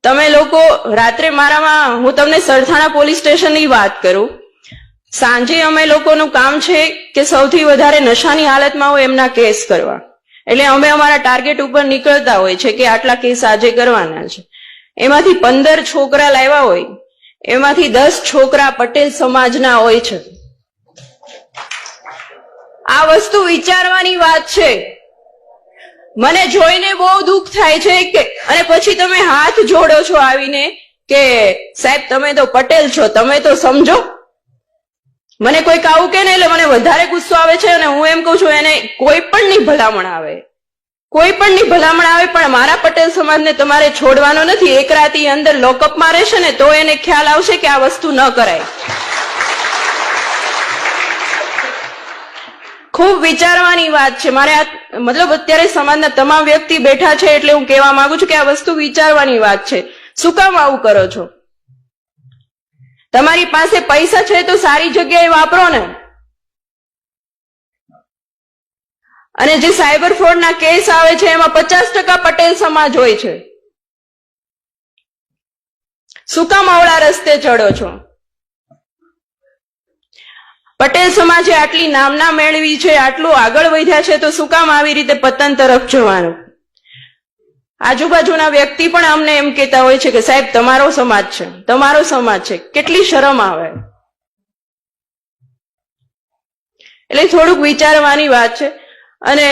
તમે લોકો રાત્રે મારામાં હું તમને સરથાણા પોલીસ સ્ટેશનની વાત કરું, સાંજે અમે લોકોનું કામ છે કે સૌથી વધારે નશાની હાલતમાં હોય એમના કેસ કરવા, એટલે અમે અમારા ટાર્ગેટ ઉપર નીકળતા હોય છે કે આટલા કેસ આજે કરવાના છે. એમાંથી 15 છોકરા લાવ્યા હોય, એમાંથી 10 છોકરા પટેલ સમાજના હોય છે. આ વસ્તુ વિચારવાની વાત છે. મને જોઈને બહુ દુઃખ થાય છે કે અને પછી તમે હાથ જોડો છો આવીને કે સાહેબ તમે તો પટેલ છો, તમે તો સમજો. મને કોઈક આવું કે ને એટલે મને વધારે ગુસ્સો આવે છે અને હું એમ કહું છું એને કોઈ પણ ની ભલામણ આવે, કોઈ પણ ની ભલામણ આવે, પણ મારા પટેલ સમાજને તમારે છોડવાનો નથી. એક રાતી અંદર લોકઅપમાં રહેશે ને તો એને ખ્યાલ આવશે કે આ વસ્તુ ન કરાય. ખૂબ વિચારવાની વાત છે. મારે આ મતલબ અત્યારે સમાજના તમામ વ્યક્તિ બેઠા છે એટલે હું કહેવા માંગુ છું કે આ વસ્તુ વિચારવાની વાત છે. શું કામ આવું કરો છો? તમારી પાસે પૈસા છે તો સારી જગ્યાએ વાપરો ને. અને જે સાયબર ફ્રોડના કેસ આવે છે એમાં 50% પટેલ સમાજ હોય છે. શું કામ અવળા રસ્તે ચડો છો? પટેલ સમાજે આટલી નામના મેળવી છે, આટલું આગળ વધ્યા છે, તો શું કામ આવી રીતે પતન તરફ જવાનું? આજુબાજુના વ્યક્તિ પણ અમને એમ કહેતા હોય છે કે સાહેબ તમારો સમાજ છે, તમારો સમાજ છે. કેટલી શરમ આવે. એટલે થોડુંક વિચારવાની વાત છે. અને